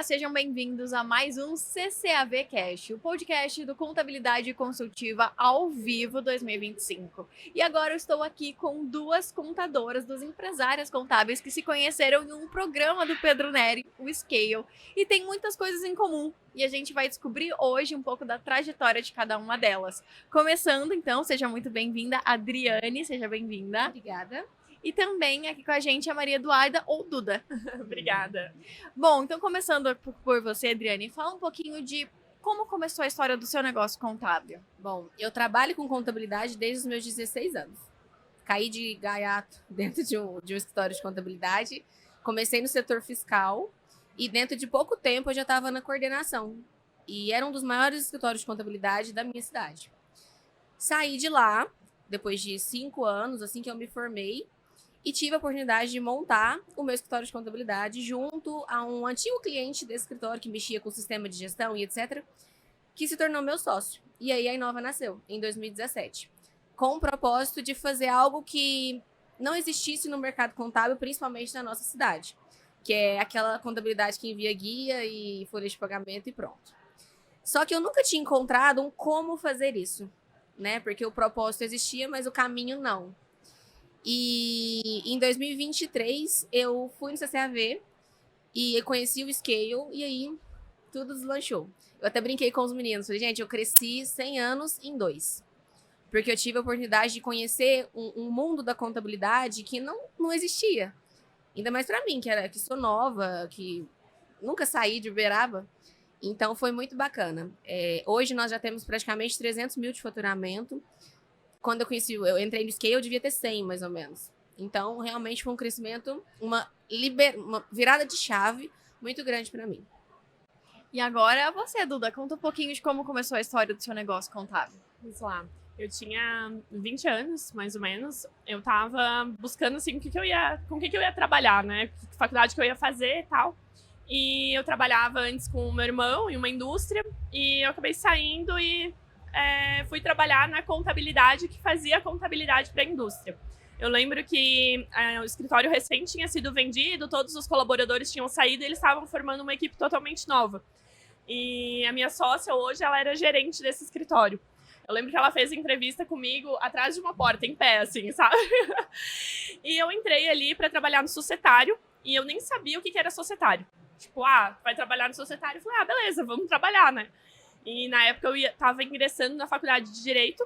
Olá, sejam bem-vindos a mais um CCAV Cast, o podcast do Contabilidade Consultiva ao vivo 2025. E agora eu estou aqui com duas contadoras, duas empresárias contábeis que se conheceram em um programa do Pedro Neri, o Scale, e tem muitas coisas em comum. E a gente vai descobrir hoje um pouco da trajetória de cada uma delas. Começando, então, seja muito bem-vinda, Adriane, seja bem-vinda. Obrigada. E também aqui com a gente a Maria Eduarda, ou Duda. Obrigada. Bom, então começando por você, Adriane, fala um pouquinho de como começou a história do seu negócio contábil. Bom, eu trabalho com contabilidade desde os meus 16 anos. Caí de gaiato dentro de um escritório de contabilidade. Comecei no setor fiscal e dentro de pouco tempo eu já estava na coordenação. E era um dos maiores escritórios de contabilidade da minha cidade. Saí de lá, depois de 5 anos, assim que eu me formei, e tive a oportunidade de montar o meu escritório de contabilidade junto a um antigo cliente desse escritório que mexia com o sistema de gestão e etc., que se tornou meu sócio. E aí a Inova nasceu, em 2017, com o propósito de fazer algo que não existisse no mercado contábil, principalmente na nossa cidade, que é aquela contabilidade que envia guia e folha de pagamento e pronto. Só que eu nunca tinha encontrado um como fazer isso, né? Porque o propósito existia, mas o caminho não. E em 2023 eu fui no CCAV e conheci o Scale e aí tudo deslanchou. Eu até brinquei com os meninos, falei, gente, eu cresci 100 anos em 2. Porque eu tive a oportunidade de conhecer um mundo da contabilidade que não existia. Ainda mais para mim, que sou nova, que nunca saí de Uberaba. Então foi muito bacana. Hoje nós já temos praticamente 300 mil de faturamento. Quando eu entrei no Scale, eu devia ter 100, mais ou menos. Então, realmente foi um crescimento, uma virada de chave muito grande para mim. E agora você, Duda, conta um pouquinho de como começou a história do seu negócio contábil. Vamos lá. Eu tinha 20 anos, mais ou menos. Eu tava buscando, assim, com que eu ia trabalhar, né? Que faculdade que eu ia fazer e tal. E eu trabalhava antes com o meu irmão em uma indústria. E eu acabei saindo e fui trabalhar na contabilidade que fazia contabilidade para a indústria. Eu lembro que o escritório recém tinha sido vendido, todos os colaboradores tinham saído e eles estavam formando uma equipe totalmente nova. E a minha sócia hoje, ela era gerente desse escritório. Eu lembro que ela fez entrevista comigo atrás de uma porta, em pé, assim, sabe? E eu entrei ali para trabalhar no societário e eu nem sabia o que era societário. Tipo, vai trabalhar no societário? Eu falei, beleza, vamos trabalhar, né? E na época eu estava ingressando na faculdade de Direito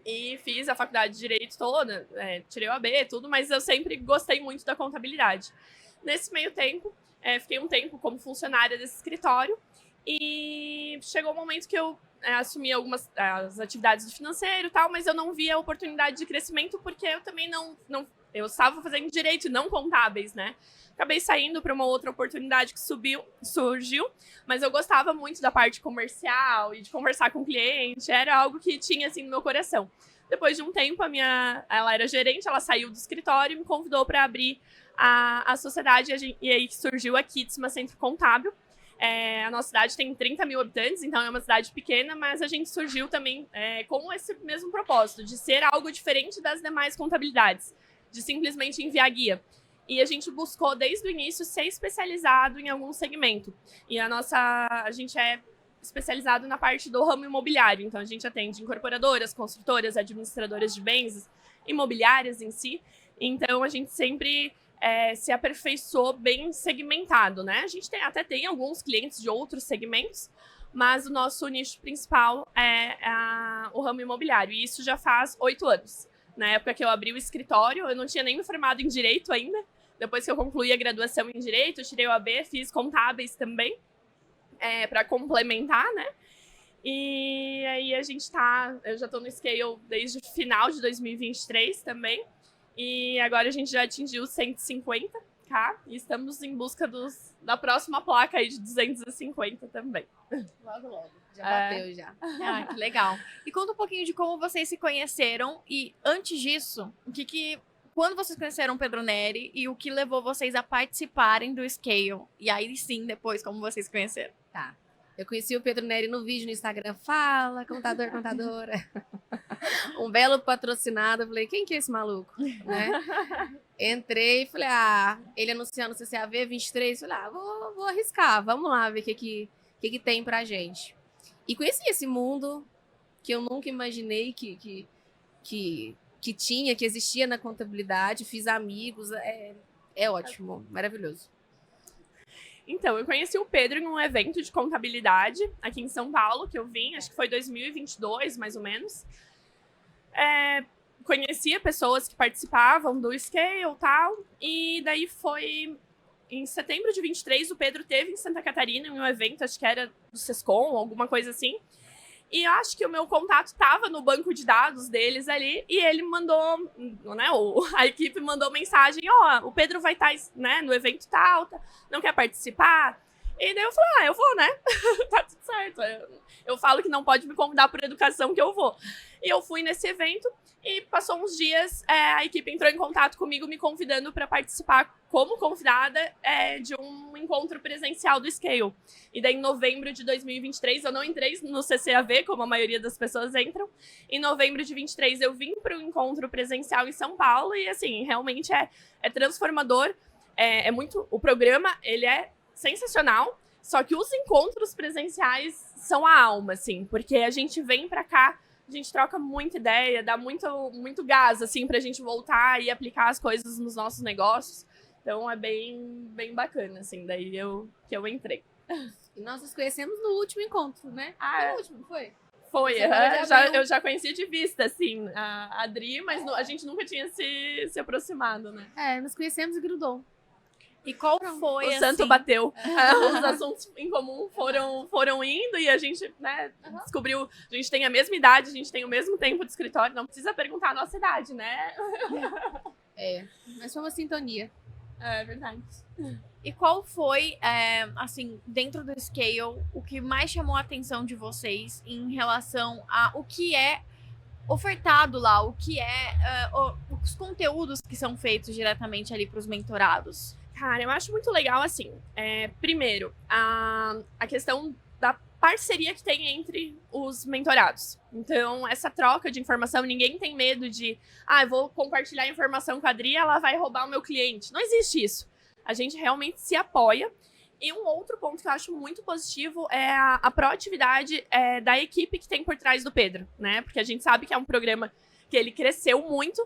e fiz a faculdade de Direito toda, tirei o AB, tudo, mas eu sempre gostei muito da contabilidade. Nesse meio tempo, fiquei um tempo como funcionária desse escritório e chegou o momento que eu assumi algumas as atividades do financeiro e tal, mas eu não via oportunidade de crescimento porque eu também eu estava fazendo Direito e não contábeis, né? Acabei saindo para uma outra oportunidade que surgiu, mas eu gostava muito da parte comercial e de conversar com o cliente, era algo que tinha assim no meu coração. Depois de um tempo, ela era gerente, ela saiu do escritório e me convidou para abrir a sociedade, e aí surgiu a Kitsma Centro Contábil. A nossa cidade tem 30 mil habitantes, então é uma cidade pequena, mas a gente surgiu também com esse mesmo propósito, de ser algo diferente das demais contabilidades, de simplesmente enviar guia. E a gente buscou, desde o início, ser especializado em algum segmento. E a gente é especializado na parte do ramo imobiliário. Então, a gente atende incorporadoras, construtoras, administradoras de bens, imobiliárias em si. Então, a gente sempre se aperfeiçoou bem segmentado, né? A gente até tem alguns clientes de outros segmentos, mas o nosso nicho principal é o ramo imobiliário. E isso já faz 8 anos. Na época que eu abri o escritório, eu não tinha nem me formado em Direito ainda. Depois que eu concluí a graduação em Direito, eu tirei o AB, fiz contábeis também, para complementar, né? E aí eu já estou no Scale desde o final de 2023 também. E agora a gente já atingiu 150k e estamos em busca da próxima placa aí de 250 também. Logo. Já bateu, já. Que legal. E conta um pouquinho de como vocês se conheceram e, antes disso, quando vocês conheceram o Pedro Neri e o que levou vocês a participarem do Scale. E aí sim, depois, como vocês conheceram. Tá. Eu conheci o Pedro Neri no vídeo no Instagram. Fala, contador, contadora. Um belo patrocinado. Eu falei, quem que é esse maluco? Né? Entrei e falei, ele anunciando o CCAV 23. Falei, vou arriscar. Vamos lá ver o que tem pra gente. E conheci esse mundo que eu nunca imaginei que tinha, que existia na contabilidade. Fiz amigos. É ótimo, maravilhoso. Então, eu conheci o Pedro em um evento de contabilidade aqui em São Paulo, que eu vim, acho que foi 2022, mais ou menos. Conhecia pessoas que participavam do Scale e tal, e daí foi em setembro de 23, o Pedro teve em Santa Catarina, em um evento, acho que era do Sescom, alguma coisa assim. E eu acho que o meu contato estava no banco de dados deles ali, e ele mandou, né, a equipe mandou mensagem, o Pedro vai estar, né, no evento tal, não quer participar? E daí eu falei, eu vou, né? Tá tudo certo. Eu falo que não pode me convidar por educação que eu vou. E eu fui nesse evento e passou uns dias, a equipe entrou em contato comigo me convidando para participar como convidada de um encontro presencial do Scale. E daí em novembro de 2023, eu não entrei no CCAV, como a maioria das pessoas entram. Em novembro de 23 eu vim para o encontro presencial em São Paulo e assim, realmente é transformador. O programa, ele é sensacional, só que os encontros presenciais são a alma, assim, porque a gente vem pra cá, a gente troca muita ideia, dá muito gás, assim, pra gente voltar e aplicar as coisas nos nossos negócios. Então é bem bacana, assim, daí que eu entrei. E nós nos conhecemos no último encontro, né? No último, foi? Foi, eu já conhecia de vista, assim, a Adri, mas a gente nunca tinha se aproximado, né? Nos conhecemos e grudou. E qual foi, o santo bateu. Os assuntos em comum foram indo e a gente, né, descobriu. A gente tem a mesma idade, a gente tem o mesmo tempo de escritório. Não precisa perguntar a nossa idade, né? Mas foi uma sintonia. É verdade. E qual foi, assim, dentro do Scale, o que mais chamou a atenção de vocês em relação a o que é ofertado lá, o que os conteúdos que são feitos diretamente ali para os mentorados? Cara, eu acho muito legal, assim, primeiro, a questão da parceria que tem entre os mentorados. Então, essa troca de informação, ninguém tem medo de, eu vou compartilhar informação com a Adri, ela vai roubar o meu cliente. Não existe isso. A gente realmente se apoia. E um outro ponto que eu acho muito positivo é a proatividade da equipe que tem por trás do Pedro, né? Porque a gente sabe que é um programa que ele cresceu muito,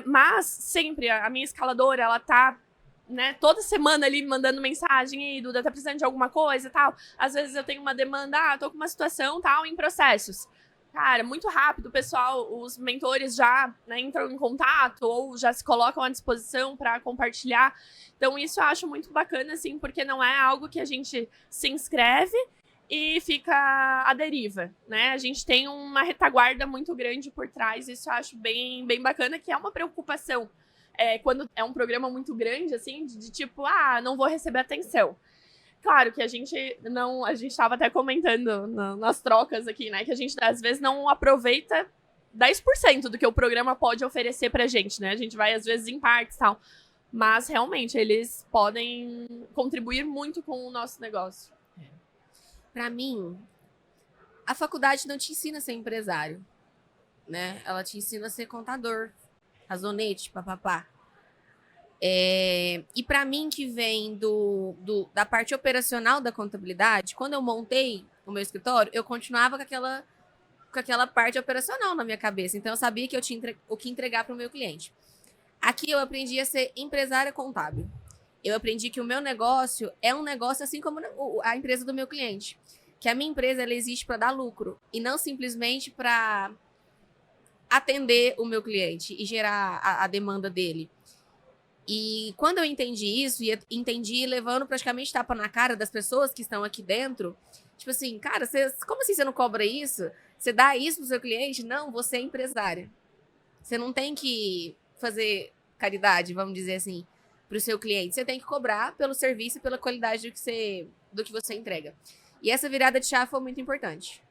mas sempre a minha escaladora, ela tá, né, toda semana ali me mandando mensagem, e Duda, tá precisando de alguma coisa, tal. Às vezes eu tenho uma demanda, tô com uma situação, tal, em processos. Cara, muito rápido, o pessoal, os mentores já, né, entram em contato ou já se colocam à disposição para compartilhar. Então isso eu acho muito bacana, assim, porque não é algo que a gente se inscreve e fica à deriva, né? A gente tem uma retaguarda muito grande por trás, isso eu acho bem bacana, que é uma preocupação. Quando é um programa muito grande, assim, de tipo, não vou receber atenção. Claro que a gente estava até comentando nas trocas aqui, né, que a gente às vezes não aproveita 10% do que o programa pode oferecer pra gente, né? A gente vai às vezes em partes e tal, mas realmente eles podem contribuir muito com o nosso negócio. Pra mim, a faculdade não te ensina a ser empresário, né? Ela te ensina a ser contador, razonete, papapá. E para mim, que vem da parte operacional da contabilidade, quando eu montei o meu escritório, eu continuava com aquela parte operacional na minha cabeça. Então, eu sabia que eu tinha o que entregar para o meu cliente. Aqui, eu aprendi a ser empresária contábil. Eu aprendi que o meu negócio é um negócio assim como a empresa do meu cliente. Que a minha empresa, ela existe para dar lucro e não simplesmente para atender o meu cliente e gerar a demanda dele. E quando eu entendi isso, e entendi levando praticamente tapa na cara das pessoas que estão aqui dentro, tipo assim, cara, como assim você não cobra isso? Você dá isso pro seu cliente? Não, você é empresária. Você não tem que fazer caridade, vamos dizer assim, pro seu cliente. Você tem que cobrar pelo serviço e pela qualidade do que você entrega. E essa virada de chave foi muito importante.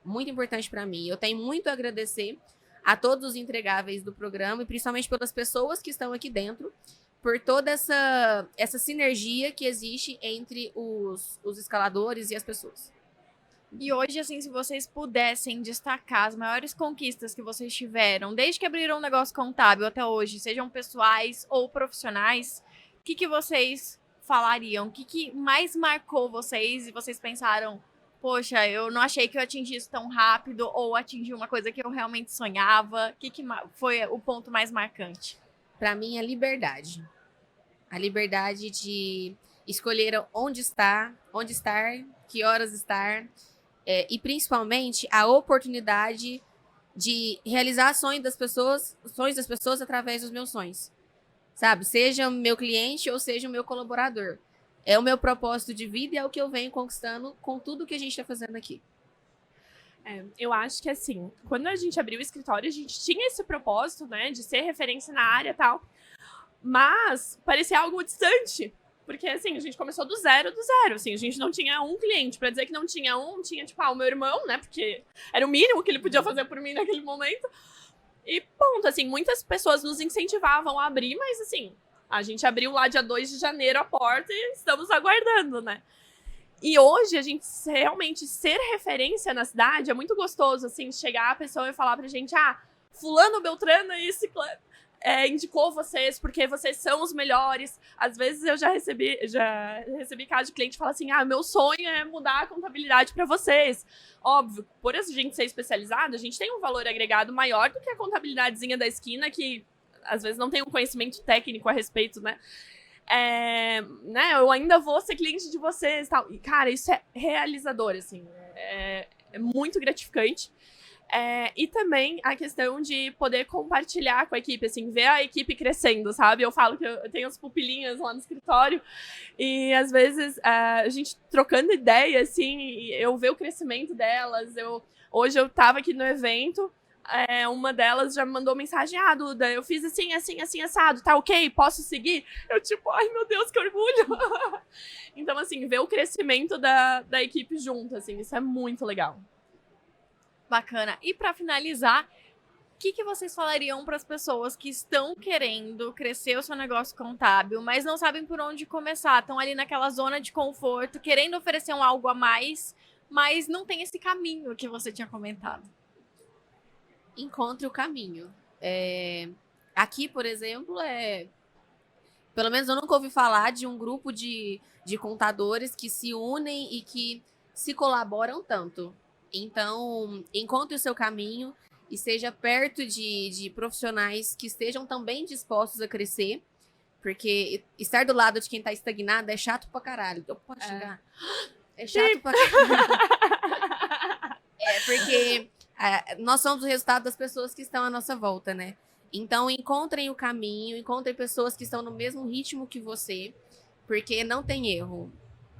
Muito importante para mim. Eu tenho muito a agradecer a todos os entregáveis do programa e principalmente pelas pessoas que estão aqui dentro, por toda essa sinergia que existe entre os escaladores e as pessoas. E hoje, assim, se vocês pudessem destacar as maiores conquistas que vocês tiveram, desde que abriram um negócio contábil até hoje, sejam pessoais ou profissionais, o que vocês falariam? O que mais marcou vocês e vocês pensaram, poxa, eu não achei que eu atingi isso tão rápido ou atingi uma coisa que eu realmente sonhava? O que foi o ponto mais marcante? Para mim, a liberdade. A liberdade de escolher onde estar, que horas estar, e principalmente a oportunidade de realizar sonhos das pessoas através dos meus sonhos. Sabe? Seja o meu cliente ou seja o meu colaborador. É o meu propósito de vida e é o que eu venho conquistando com tudo que a gente está fazendo aqui. Eu acho que, assim, quando a gente abriu o escritório, a gente tinha esse propósito, né, de ser referência na área e tal, mas parecia algo distante, porque, assim, a gente começou do zero, assim, a gente não tinha um cliente. Pra dizer que não tinha um, tinha, tipo, o meu irmão, né, porque era o mínimo que ele podia fazer por mim naquele momento, e ponto, assim, muitas pessoas nos incentivavam a abrir, mas, assim, a gente abriu lá dia 2 de janeiro a porta e estamos aguardando, né. E hoje, a gente realmente ser referência na cidade é muito gostoso, assim, chegar a pessoa e falar pra gente, fulano, beltrano e ciclano indicou vocês porque vocês são os melhores. Às vezes eu já recebi caso de cliente que fala assim, meu sonho é mudar a contabilidade pra vocês. Óbvio, por a gente ser especializado, a gente tem um valor agregado maior do que a contabilidadezinha da esquina, que às vezes não tem um conhecimento técnico a respeito, né? Né, eu ainda vou ser cliente de vocês e tal. E, cara, isso é realizador, assim. É muito gratificante. E também a questão de poder compartilhar com a equipe, assim, ver a equipe crescendo, sabe? Eu falo que eu tenho as pupilinhas lá no escritório e, às vezes, a gente trocando ideia, assim, eu ver o crescimento delas. Hoje eu tava aqui no evento, uma delas já me mandou mensagem, Duda, eu fiz assim, assim, assim, assado, tá ok? Posso seguir? Eu tipo, ai meu Deus, que orgulho! Então, assim, ver o crescimento da equipe junto, assim, isso é muito legal. Bacana. E para finalizar, o que vocês falariam para as pessoas que estão querendo crescer o seu negócio contábil, mas não sabem por onde começar? Estão ali naquela zona de conforto, querendo oferecer algo a mais, mas não tem esse caminho que você tinha comentado. Encontre o caminho. Aqui, por exemplo, pelo menos eu nunca ouvi falar de um grupo de contadores que se unem e que se colaboram tanto. Então, encontre o seu caminho e seja perto de profissionais que estejam também dispostos a crescer, porque estar do lado de quem tá estagnado é chato pra caralho. Eu posso chegar. É chato pra caralho. Porque nós somos o resultado das pessoas que estão à nossa volta, né? Então, encontrem o caminho, encontrem pessoas que estão no mesmo ritmo que você, porque não tem erro.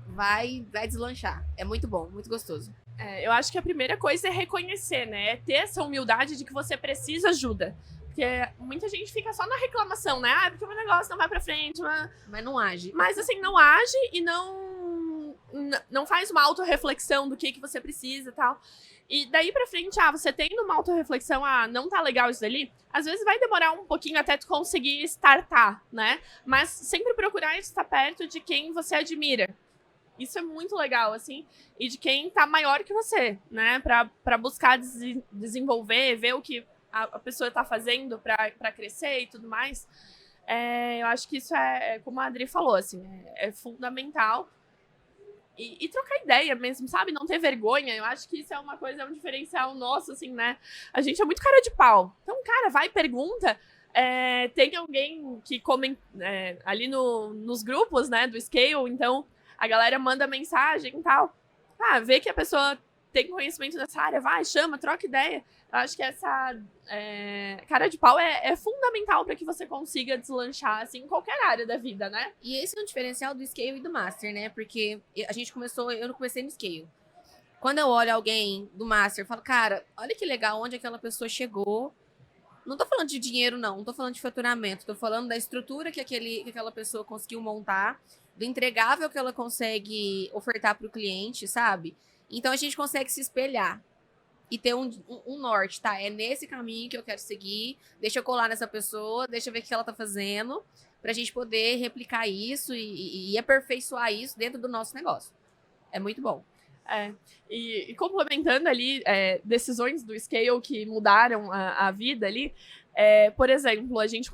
Vai deslanchar. É muito bom, muito gostoso. Eu acho que a primeira coisa é reconhecer, né? É ter essa humildade de que você precisa ajuda. Porque muita gente fica só na reclamação, né? Porque o meu negócio não vai pra frente. Mas não age. Mas, assim, não age e não faz uma autorreflexão do que você precisa e tal. E daí pra frente, você tendo uma autorreflexão, não tá legal isso dali, às vezes vai demorar um pouquinho até tu conseguir startar, né? Mas sempre procurar estar perto de quem você admira. Isso é muito legal, assim, e de quem tá maior que você, né? Pra buscar desenvolver, ver o que a pessoa tá fazendo pra crescer e tudo mais. Eu acho que isso como a Adri falou, assim, é fundamental. E trocar ideia mesmo, sabe? Não ter vergonha. Eu acho que isso é um diferencial nosso, assim, né? A gente é muito cara de pau. Então, cara, vai e pergunta. Tem alguém que comenta ali nos grupos, né, do Scale, então a galera manda mensagem e tal. Vê que a pessoa tem conhecimento nessa área, vai, chama, troca ideia. Eu acho que essa cara de pau é fundamental para que você consiga deslanchar, assim, em qualquer área da vida, né? E esse é um diferencial do Scale e do Master, né? Porque eu não comecei no Scale. Quando eu olho alguém do Master, eu falo, cara, olha que legal onde aquela pessoa chegou. Não tô falando de dinheiro, não tô falando de faturamento. Tô falando da estrutura que aquela pessoa conseguiu montar, do entregável que ela consegue ofertar para o cliente, sabe? Então a gente consegue se espelhar e ter um norte, tá? É nesse caminho que eu quero seguir, deixa eu colar nessa pessoa, deixa eu ver o que ela tá fazendo, para a gente poder replicar isso e aperfeiçoar isso dentro do nosso negócio. É muito bom. E complementando ali decisões do Scale que mudaram a vida ali, por exemplo, a gente,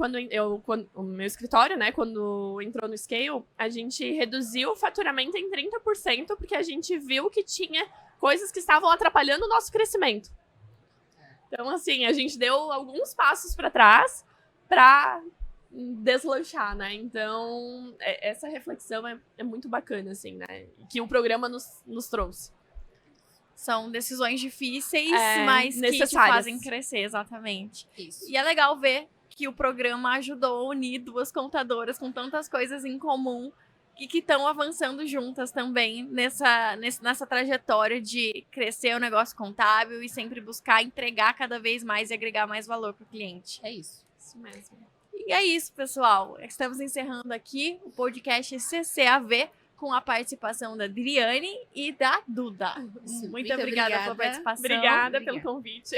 o meu escritório, né, quando entrou no Scale, a gente reduziu o faturamento em 30%, porque a gente viu que tinha coisas que estavam atrapalhando o nosso crescimento. Então, assim, a gente deu alguns passos para trás para deslanchar, né? Então, essa reflexão é muito bacana, assim, né? Que o programa nos trouxe. São decisões difíceis, mas necessárias. que te fazem crescer, exatamente. Isso. E é legal ver que o programa ajudou a unir duas contadoras com tantas coisas em comum e que estão avançando juntas também nessa trajetória de crescer o negócio contábil e sempre buscar entregar cada vez mais e agregar mais valor para o cliente. É isso. Isso mesmo. E é isso, pessoal. Estamos encerrando aqui o podcast CCAV com a participação da Adriane e da Duda. Muito obrigada pela participação. Obrigada pelo convite.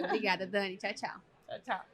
Obrigada, Dani. Tchau, tchau. Tchau, tchau.